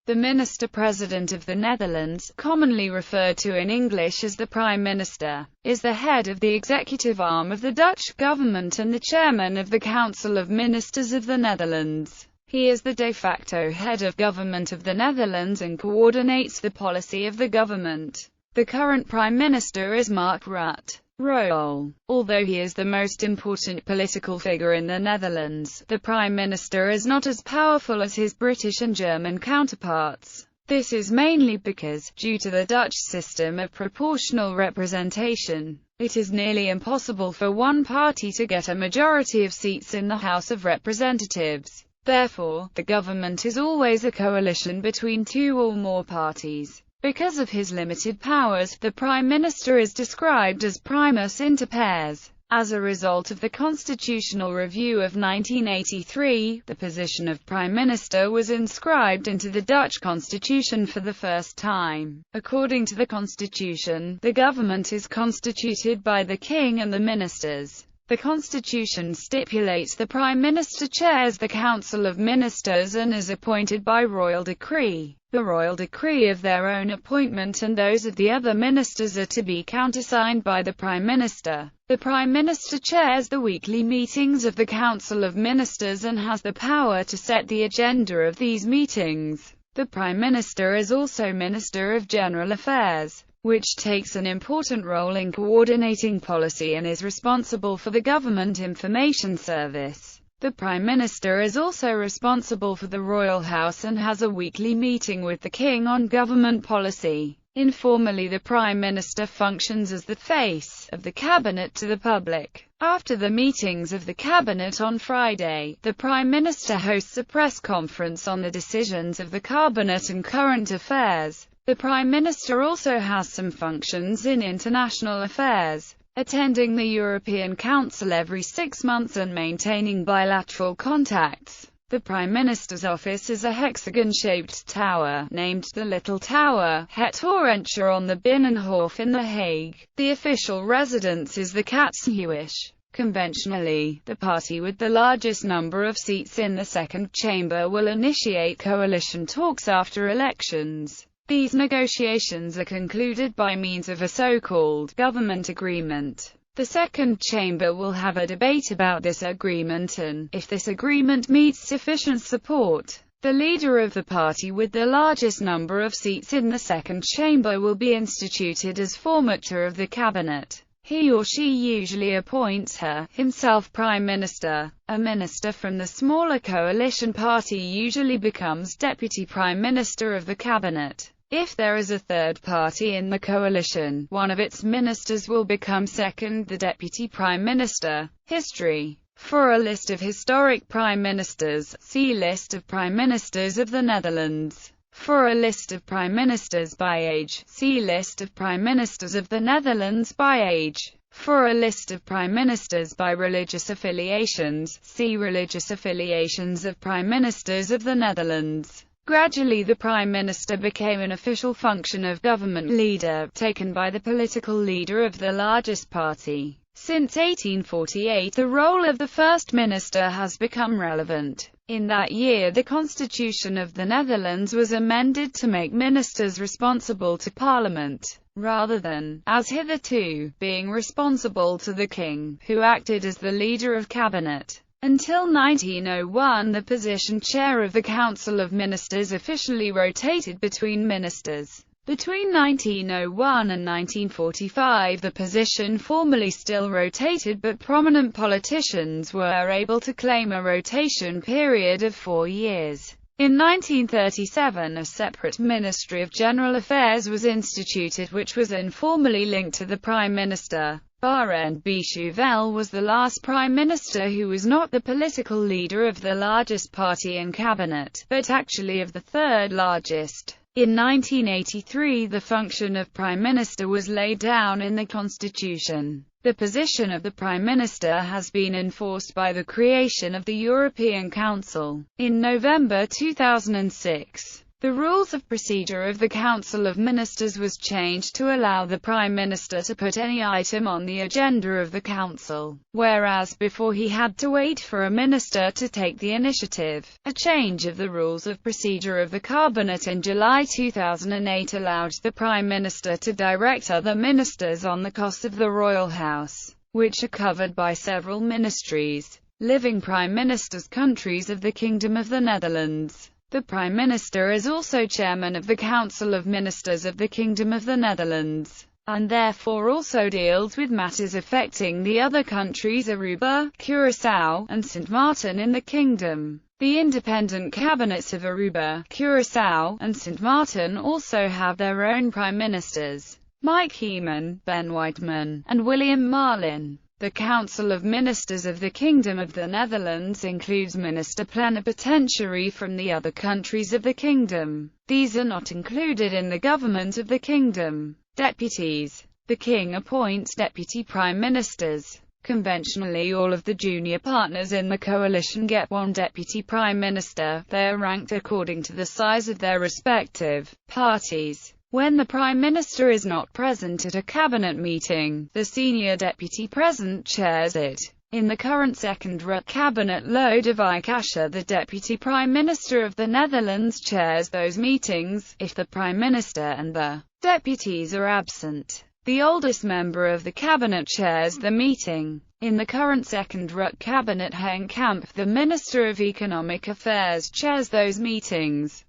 The Minister-President of the Netherlands, commonly referred to in English as the Prime Minister, is the head of the executive arm of the Dutch government and the chairman of the Council of Ministers of the Netherlands. He is the de facto head of government of the Netherlands and coordinates the policy of the government. The current Prime Minister is Mark Rutte. Role. Although he is the most important political figure in the Netherlands, the Prime Minister is not as powerful as his British and German counterparts. This is mainly because, due to the Dutch system of proportional representation, it is nearly impossible for one party to get a majority of seats in the House of Representatives. Therefore, the government is always a coalition between two or more parties. Because of his limited powers, the Prime Minister is described as primus inter pares. As a result of the constitutional review of 1983, the position of Prime Minister was inscribed into the Dutch constitution for the first time. According to the constitution, the government is constituted by the king and the ministers. The constitution stipulates the Prime Minister chairs the Council of Ministers and is appointed by royal decree. The royal decree of their own appointment and those of the other ministers are to be countersigned by the Prime Minister. The Prime Minister chairs the weekly meetings of the Council of Ministers and has the power to set the agenda of these meetings. The Prime Minister is also Minister of General Affairs, which takes an important role in coordinating policy and is responsible for the Government Information Service. The Prime Minister is also responsible for the Royal House and has a weekly meeting with the King on government policy. Informally, the Prime Minister functions as the face of the Cabinet to the public. After the meetings of the Cabinet on Friday, the Prime Minister hosts a press conference on the decisions of the Cabinet and current affairs. The Prime Minister also has some functions in international affairs, attending the European Council every 6 months and maintaining bilateral contacts. The Prime Minister's office is a hexagon-shaped tower, named the Little Tower, Het Torentje on the Binnenhof in The Hague. The official residence is the Katshuis. Conventionally, the party with the largest number of seats in the second chamber will initiate coalition talks after elections. These negotiations are concluded by means of a so-called government agreement. The second chamber will have a debate about this agreement and, if this agreement meets sufficient support, the leader of the party with the largest number of seats in the second chamber will be instituted as formateur of the cabinet. He or she usually appoints himself Prime Minister. A minister from the smaller coalition party usually becomes Deputy Prime Minister of the cabinet. If there is a third party in the coalition, one of its ministers will become second the Deputy Prime Minister. History. For a list of historic Prime Ministers, see List of Prime Ministers of the Netherlands. For a list of Prime Ministers by age, see List of Prime Ministers of the Netherlands by age. For a list of Prime Ministers by religious affiliations, see Religious affiliations of Prime Ministers of the Netherlands. Gradually the Prime Minister became an official function of government leader, taken by the political leader of the largest party. Since 1848 the role of the First Minister has become relevant. In that year the Constitution of the Netherlands was amended to make ministers responsible to Parliament, rather than, as hitherto, being responsible to the King, who acted as the leader of cabinet. Until 1901 the position chair of the Council of Ministers officially rotated between ministers. Between 1901 and 1945 the position formally still rotated, but prominent politicians were able to claim a rotation period of 4 years. In 1937 a separate Ministry of General Affairs was instituted which was informally linked to the Prime Minister. Barend Bijouvel was the last Prime Minister who was not the political leader of the largest party in cabinet, but actually of the third largest. In 1983 the function of Prime Minister was laid down in the Constitution. The position of the Prime Minister has been enforced by the creation of the European Council. In November 2006, The rules of procedure of the Council of Ministers was changed to allow the Prime Minister to put any item on the agenda of the Council, whereas before he had to wait for a minister to take the initiative. A change of the rules of procedure of the Cabinet in July 2008 allowed the Prime Minister to direct other ministers on the costs of the royal house, which are covered by several ministries. Living Prime Ministers countries of the Kingdom of the Netherlands. The Prime Minister is also chairman of the Council of Ministers of the Kingdom of the Netherlands, and therefore also deals with matters affecting the other countries Aruba, Curaçao, and Sint Maarten in the Kingdom. The independent cabinets of Aruba, Curaçao, and Sint Maarten also have their own prime ministers, Mike Heeman, Ben Whiteman, and William Marlin. The Council of Ministers of the Kingdom of the Netherlands includes minister plenipotentiary from the other countries of the Kingdom. These are not included in the government of the Kingdom. Deputies. The King appoints deputy prime ministers. Conventionally, all of the junior partners in the coalition get one deputy prime minister. They are ranked according to the size of their respective parties. When the Prime Minister is not present at a cabinet meeting, the senior deputy president chairs it. In the current second cabinet Lodewijk Asscher, the Deputy Prime Minister of the Netherlands, chairs those meetings, if the Prime Minister and the deputies are absent. The oldest member of the cabinet chairs the meeting. In the current second cabinet Henk Kamp, the Minister of Economic Affairs, chairs those meetings.